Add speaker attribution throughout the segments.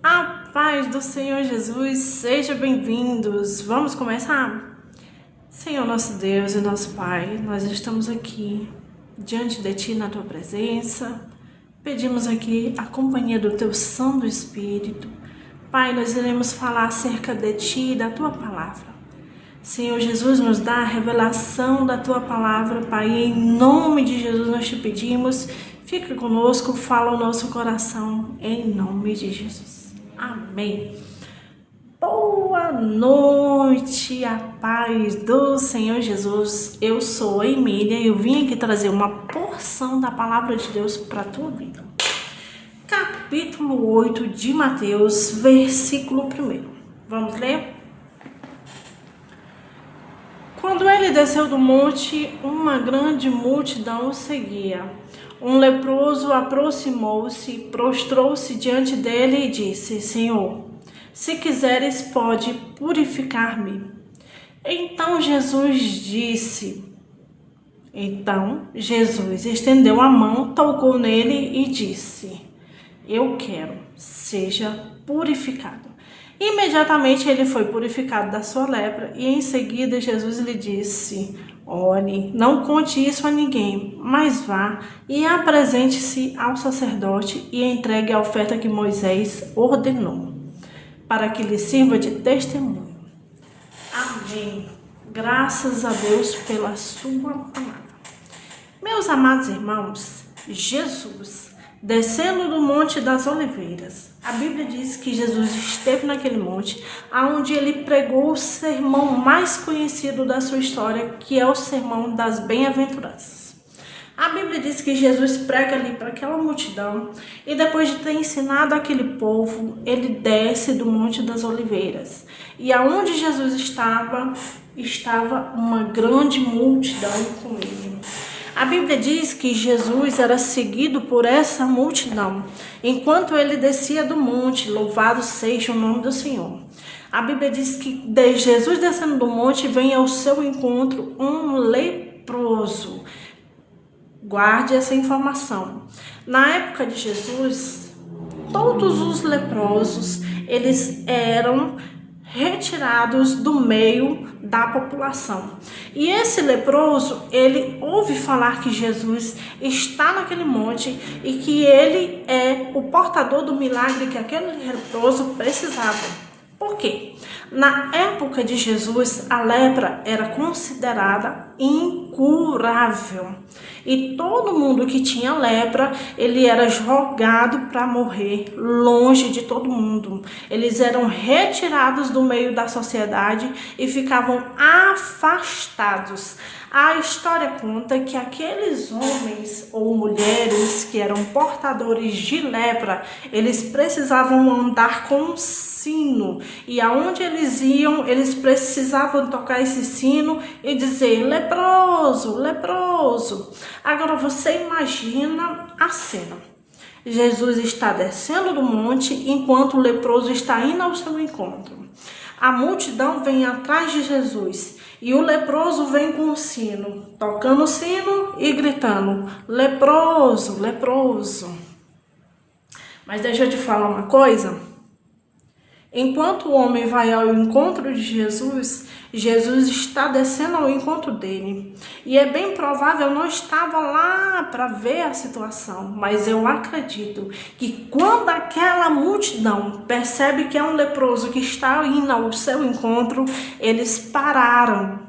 Speaker 1: A paz do Senhor Jesus, sejam bem-vindos. Vamos começar? Senhor nosso Deus e nosso Pai, nós estamos aqui diante de Ti na Tua presença. Pedimos aqui a companhia do Teu Santo Espírito. Pai, nós iremos falar acerca de Ti e da Tua palavra. Senhor Jesus, nos dá a revelação da Tua palavra, Pai. Em nome de Jesus nós Te pedimos, fica conosco, fala o nosso coração, em nome de Jesus. Amém. Boa noite, a paz do Senhor Jesus. Eu sou a Emília e eu vim aqui trazer uma porção da palavra de Deus para a tua vida. Capítulo 8 de Mateus, versículo 1. Vamos ler? Quando ele desceu do monte, uma grande multidão o seguia. Um leproso aproximou-se, prostrou-se diante dele e disse: Senhor, se quiseres, pode purificar-me. Então Jesus estendeu a mão, tocou nele e disse: Eu quero, seja purificado. Imediatamente ele foi purificado da sua lepra e em seguida Jesus lhe disse: Olhe, não conte isso a ninguém, mas vá e apresente-se ao sacerdote e entregue a oferta que Moisés ordenou, para que lhe sirva de testemunho. Amém. Graças a Deus pela sua palavra. Meus amados irmãos, Jesus descendo do Monte das Oliveiras, a Bíblia diz que Jesus esteve naquele monte, onde ele pregou o sermão mais conhecido da sua história, que é o sermão das bem-aventuranças. A Bíblia diz que Jesus prega ali para aquela multidão e depois de ter ensinado aquele povo, ele desce do Monte das Oliveiras. E aonde Jesus estava uma grande multidão com ele. A Bíblia diz que Jesus era seguido por essa multidão, enquanto ele descia do monte, louvado seja o nome do Senhor. A Bíblia diz que de Jesus descendo do monte vem ao seu encontro um leproso. Guarde essa informação. Na época de Jesus, todos os leprosos, eles eram retirados do meio da população. E esse leproso, ele ouve falar que Jesus está naquele monte e que ele é o portador do milagre que aquele leproso precisava. Por quê? Na época de Jesus, a lepra era considerada incurável. E todo mundo que tinha lepra, ele era jogado para morrer longe de todo mundo. Eles eram retirados do meio da sociedade e ficavam afastados. A história conta que aqueles homens ou mulheres que eram portadores de lepra, eles precisavam andar com um sino. E aonde eles iam, eles precisavam tocar esse sino e dizer: leproso, leproso. Agora você imagina a cena. Jesus está descendo do monte enquanto o leproso está indo ao seu encontro. A multidão vem atrás de Jesus e o leproso vem com o sino, tocando o sino e gritando: leproso, leproso. Mas deixa eu te falar uma coisa. Enquanto o homem vai ao encontro de Jesus, Jesus está descendo ao encontro dele. E é bem provável, eu não estava lá para ver a situação, mas eu acredito que quando aquela multidão percebe que é um leproso que está indo ao seu encontro, eles pararam.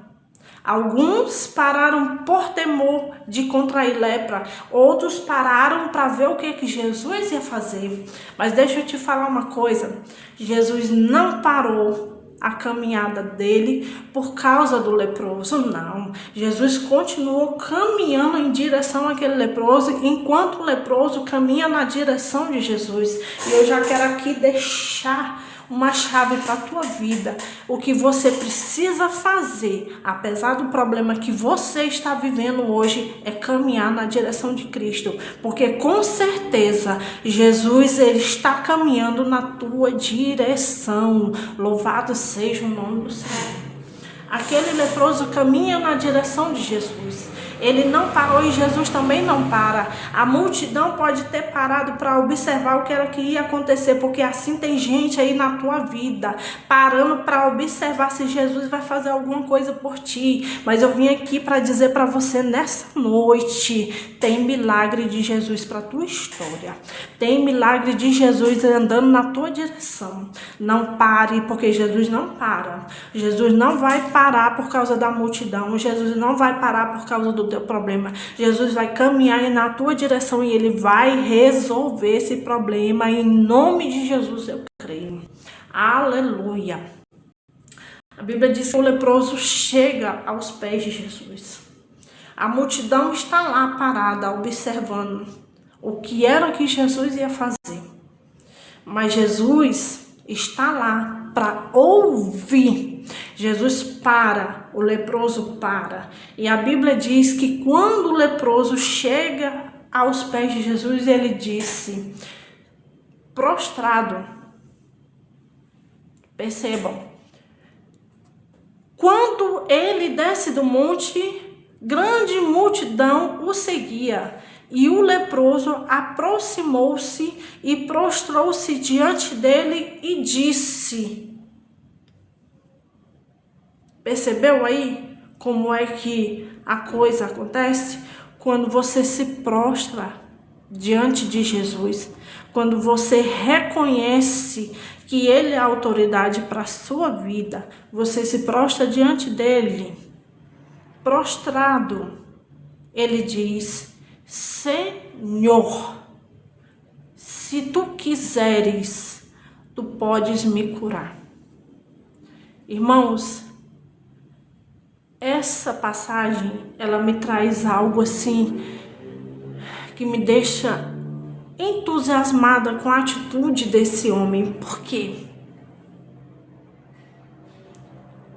Speaker 1: Alguns pararam por temor de contrair lepra, outros pararam para ver o que Jesus ia fazer. Mas deixa eu te falar uma coisa, Jesus não parou a caminhada dele por causa do leproso, não. Jesus continuou caminhando em direção àquele leproso, enquanto o leproso caminha na direção de Jesus. E eu já quero aqui deixar uma chave para a tua vida. O que você precisa fazer, apesar do problema que você está vivendo hoje, é caminhar na direção de Cristo, porque com certeza Jesus, ele está caminhando na tua direção. Louvado seja o nome do Senhor. Aquele leproso caminha na direção de Jesus. Ele não parou e Jesus também não para. A multidão pode ter parado para observar o que era que ia acontecer, porque assim tem gente aí na tua vida, parando para observar se Jesus vai fazer alguma coisa por ti. Mas eu vim aqui para dizer para você nessa noite, tem milagre de Jesus para tua história. Tem milagre de Jesus andando na tua direção. Não pare, porque Jesus não para. Jesus não vai parar por causa da multidão. Jesus não vai parar por causa do teu problema. Jesus vai caminhar na tua direção e ele vai resolver esse problema. Em nome de Jesus eu creio. Aleluia. A Bíblia diz que o leproso chega aos pés de Jesus. A multidão está lá parada observando o que era que Jesus ia fazer. Mas Jesus está lá para ouvir. Jesus para, o leproso para. E a Bíblia diz que quando o leproso chega aos pés de Jesus, ele disse, prostrado. Percebam. Quando ele desce do monte, grande multidão o seguia. E o leproso aproximou-se e prostrou-se diante dele e disse. Percebeu aí como é que a coisa acontece? Quando você se prostra diante de Jesus, quando você reconhece que ele é a autoridade para a sua vida, você se prostra diante dele. Prostrado, ele diz, Senhor, se tu quiseres, tu podes me curar. Irmãos, essa passagem, ela me traz algo assim, que me deixa entusiasmada com a atitude desse homem. Por quê?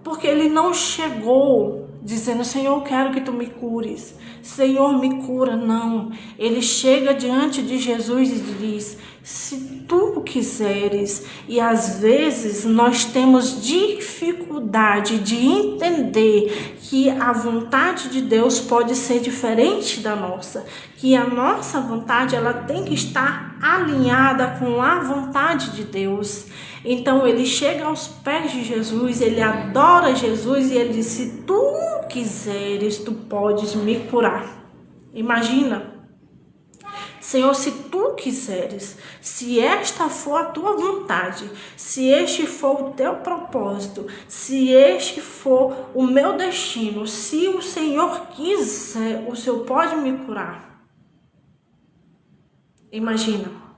Speaker 1: Porque ele não chegou dizendo, Senhor, eu quero que tu me cures. Senhor, me cura. Não. Ele chega diante de Jesus e diz, se tu quiseres. E às vezes nós temos dificuldade de entender que a vontade de Deus pode ser diferente da nossa. Que a nossa vontade, ela tem que estar alinhada com a vontade de Deus. Então ele chega aos pés de Jesus, ele adora Jesus e ele diz, se tu quiseres, tu podes me curar. Imagina, Senhor, se tu quiseres, se esta for a tua vontade, se este for o teu propósito, se este for o meu destino, se o Senhor quiser, o Senhor pode me curar. Imagina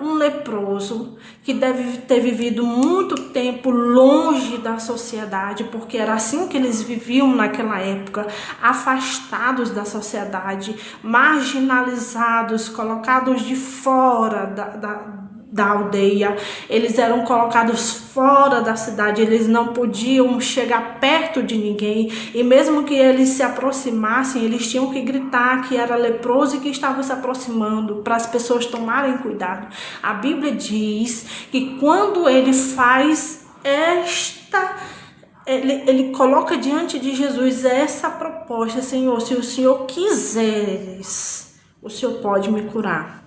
Speaker 1: um leproso que deve ter vivido muito tempo longe da sociedade, porque era assim que eles viviam naquela época, afastados da sociedade, marginalizados, colocados de fora da aldeia. Eles eram colocados fora da cidade, eles não podiam chegar perto de ninguém, e mesmo que eles se aproximassem, eles tinham que gritar que era leproso e que estava se aproximando, para as pessoas tomarem cuidado. A Bíblia diz que quando ele faz ele coloca diante de Jesus essa proposta, Senhor, se o Senhor quiseres, o Senhor pode me curar.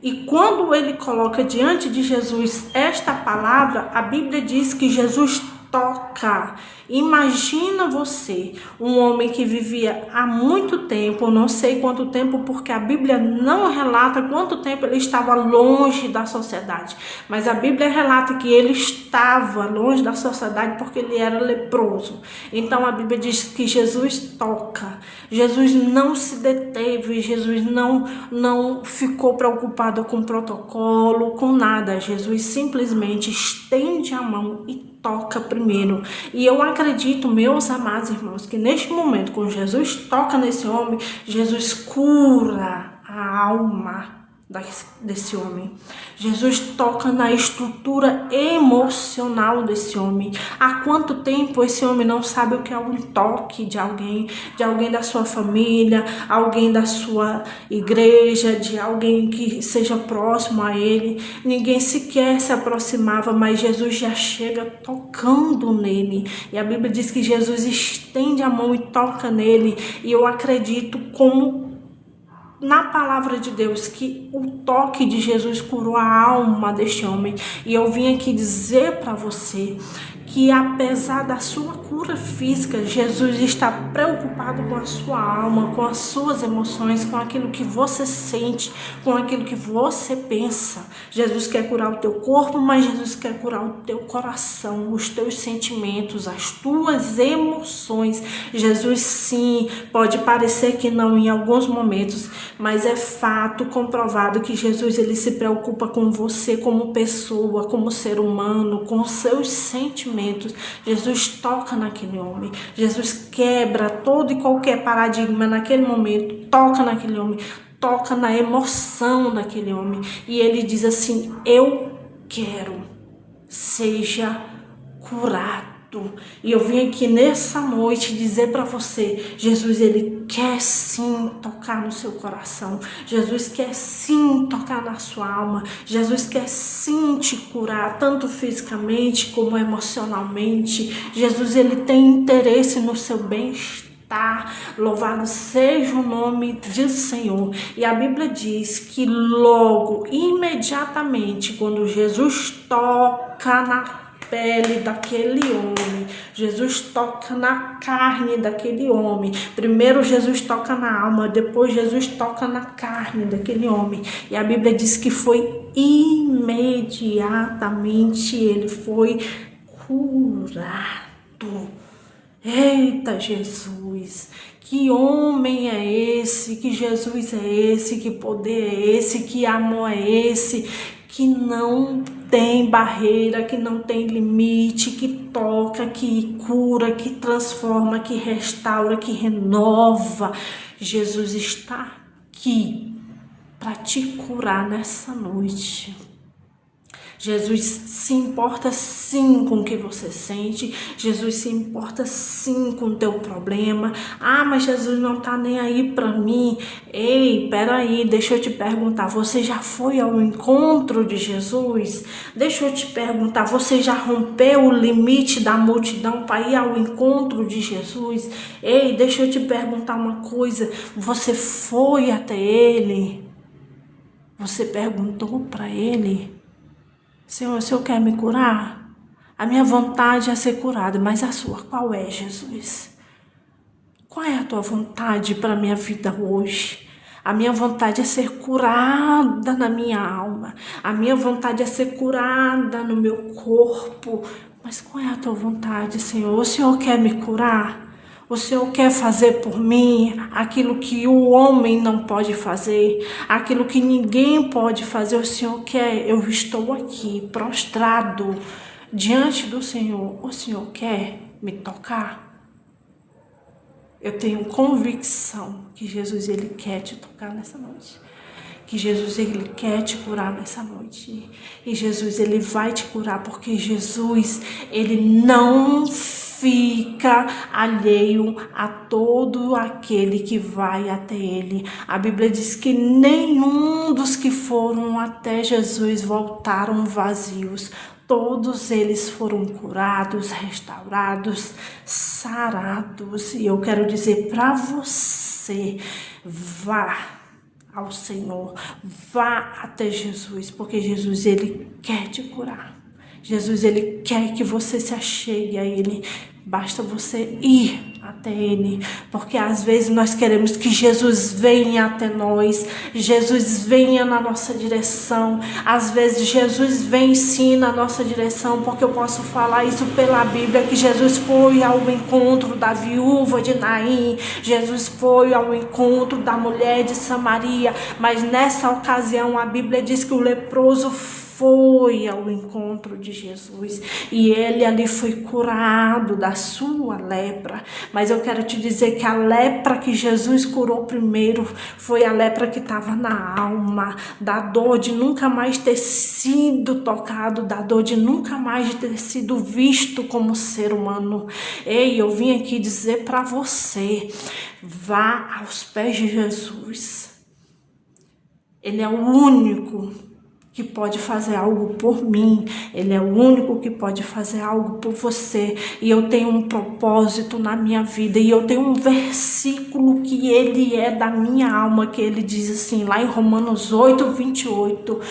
Speaker 1: E quando ele coloca diante de Jesus esta palavra, a Bíblia diz que Jesus toca. Imagina você, um homem que vivia há muito tempo, não sei quanto tempo, porque a Bíblia não relata quanto tempo ele estava longe da sociedade, mas a Bíblia relata que ele estava longe da sociedade porque ele era leproso. Então a Bíblia diz que Jesus toca, Jesus não se deteve, Jesus não ficou preocupado com protocolo, com nada. Jesus simplesmente estende a mão e toca primeiro. E eu acredito, meus amados irmãos, que neste momento, quando Jesus toca nesse homem, Jesus cura a alma desse homem. Jesus toca na estrutura emocional desse homem. Há quanto tempo esse homem não sabe o que é um toque de alguém da sua família, alguém da sua igreja, de alguém que seja próximo a ele. Ninguém sequer se aproximava, mas Jesus já chega tocando nele. E a Bíblia diz que Jesus estende a mão e toca nele. E eu acredito como na palavra de Deus que o toque de Jesus curou a alma deste homem. E eu vim aqui dizer para você que apesar da sua cura física, Jesus está preocupado com a sua alma, com as suas emoções, com aquilo que você sente, com aquilo que você pensa. Jesus quer curar o teu corpo, mas Jesus quer curar o teu coração, os teus sentimentos, as tuas emoções. Jesus sim, pode parecer que não em alguns momentos, mas é fato comprovado que Jesus ele se preocupa com você como pessoa, como ser humano, com os seus sentimentos. Jesus toca naquele homem, Jesus quebra todo e qualquer paradigma naquele momento, toca naquele homem, toca na emoção daquele homem, e ele diz assim: eu quero, seja curado. E eu vim aqui nessa noite dizer para você, Jesus ele quer sim tocar no seu coração, Jesus quer sim tocar na sua alma, Jesus quer sim te curar, tanto fisicamente como emocionalmente. Jesus ele tem interesse no seu bem-estar. Louvado seja o nome do Senhor. E a Bíblia diz que logo, imediatamente, quando Jesus toca na pele daquele homem, Jesus toca na carne daquele homem. Primeiro Jesus toca na alma, depois Jesus toca na carne daquele homem. E a Bíblia diz que foi imediatamente ele foi curado. Eita Jesus, que homem é esse, que Jesus é esse, que poder é esse, que amor é esse, que não tem barreira, que não tem limite, que toca, que cura, que transforma, que restaura, que renova. Jesus está aqui para te curar nessa noite. Jesus se importa sim com o que você sente, Jesus se importa sim com o teu problema. Ah, mas Jesus não tá nem aí para mim. Ei, peraí, deixa eu te perguntar, você já foi ao encontro de Jesus? Deixa eu te perguntar, você já rompeu o limite da multidão para ir ao encontro de Jesus? Ei, deixa eu te perguntar uma coisa, você foi até Ele? Você perguntou para Ele? Senhor, o Senhor quer me curar? A minha vontade é ser curada, mas a sua qual é, Jesus? Qual é a tua vontade para a minha vida hoje? A minha vontade é ser curada na minha alma. A minha vontade é ser curada no meu corpo. Mas qual é a tua vontade, Senhor? O Senhor quer me curar? O Senhor quer fazer por mim aquilo que o homem não pode fazer, aquilo que ninguém pode fazer. O Senhor quer, eu estou aqui prostrado diante do Senhor. O Senhor quer me tocar? Eu tenho convicção que Jesus ele quer te tocar nessa noite. Que Jesus ele quer te curar nessa noite. E Jesus ele vai te curar porque Jesus ele não fica alheio a todo aquele que vai até ele. A Bíblia diz que nenhum dos que foram até Jesus voltaram vazios. Todos eles foram curados, restaurados, sarados. E eu quero dizer para você, vá ao Senhor, vá até Jesus, porque Jesus ele quer te curar. Jesus ele quer que você se achegue a Ele. Basta você ir até Ele, porque às vezes nós queremos que Jesus venha até nós, Jesus venha na nossa direção. Às vezes Jesus vem sim na nossa direção, porque eu posso falar isso pela Bíblia, que Jesus foi ao encontro da viúva de Naim, Jesus foi ao encontro da mulher de Samaria, mas nessa ocasião a Bíblia diz que o leproso foi ao encontro de Jesus e ele ali foi curado da sua lepra. Mas eu quero te dizer que a lepra que Jesus curou primeiro foi a lepra que estava na alma, da dor de nunca mais ter sido tocado, da dor de nunca mais ter sido visto como ser humano. Ei, eu vim aqui dizer para você, vá aos pés de Jesus. Ele é o único que pode fazer algo por mim. Ele é o único que pode fazer algo por você. E eu tenho um propósito na minha vida. E eu tenho um versículo que ele é da minha alma, que ele diz assim, lá em Romanos 8:28.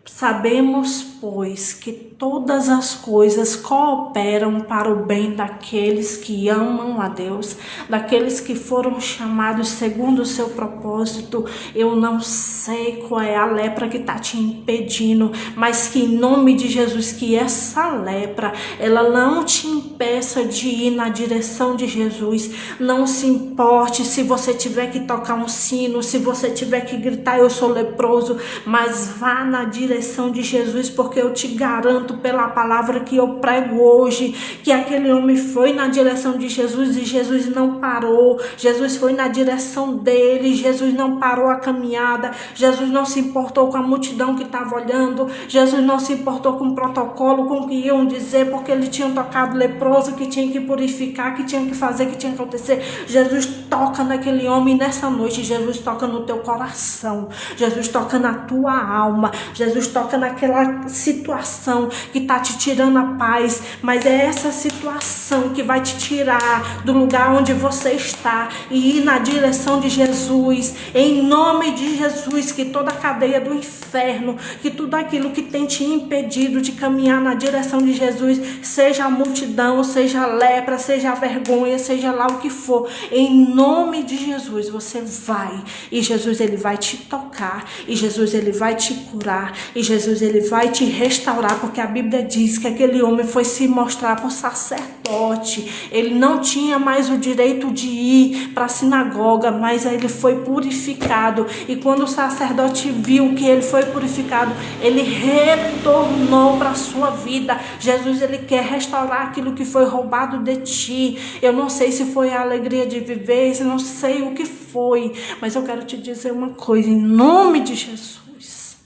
Speaker 1: Sabemos, pois, que todas as coisas cooperam para o bem daqueles que amam a Deus, daqueles que foram chamados segundo o seu propósito. Eu não sei qual é a lepra que está te impedindo, mas que em nome de Jesus, que essa lepra, ela não te impeça de ir na direção de Jesus. Não se importe se você tiver que tocar um sino, se você tiver que gritar, eu sou leproso, mas vá na direção de Jesus, porque eu te garanto pela palavra que eu prego hoje, que aquele homem foi na direção de Jesus e Jesus não parou. Jesus foi na direção dele, Jesus não parou a caminhada, Jesus não se importou com a multidão que estava olhando, Jesus não se importou com o protocolo, com o que iam dizer, porque ele tinha tocado leproso, que tinha que purificar, que tinha que fazer, que tinha que acontecer. Jesus toca naquele homem nessa noite, Jesus toca no teu coração, Jesus toca na tua alma, Jesus toca naquela situação que está te tirando a paz, mas é essa situação que vai te tirar do lugar onde você está e ir na direção de Jesus, em nome de Jesus. Que toda a cadeia do inferno, que tudo aquilo que tem te impedido de caminhar na direção de Jesus, seja a multidão, seja a lepra, seja a vergonha, seja lá o que for, em nome de Jesus você vai, e Jesus ele vai te tocar, e Jesus ele vai te curar, e Jesus ele vai te restaurar, porque a Bíblia diz que aquele homem foi se mostrar para o sacerdote. Ele não tinha mais o direito de ir para a sinagoga, mas ele foi purificado, e quando o sacerdote viu que ele foi purificado, ele retornou para a sua vida. Jesus ele quer restaurar aquilo que foi roubado de ti. Eu não sei se foi a alegria de viver, eu não sei o que foi, mas eu quero te dizer uma coisa, em nome de Jesus,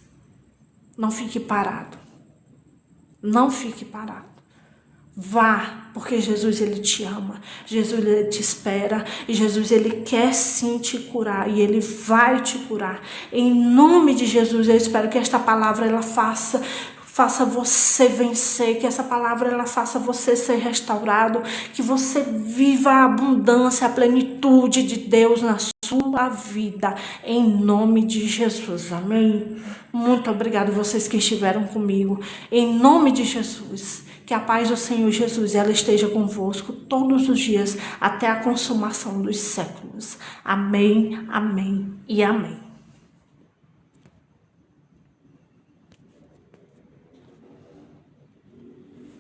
Speaker 1: não fique parado. Não fique parado. Vá, porque Jesus ele te ama, Jesus ele te espera, e Jesus ele quer sim te curar, e ele vai te curar. Em nome de Jesus, eu espero que esta palavra ela faça você vencer, que essa palavra ela faça você ser restaurado, que você viva a abundância, a plenitude de Deus na sua vida, em nome de Jesus, amém? Muito obrigado vocês que estiveram comigo, em nome de Jesus. Que a paz do Senhor Jesus ela esteja convosco todos os dias até a consumação dos séculos. Amém, amém e amém.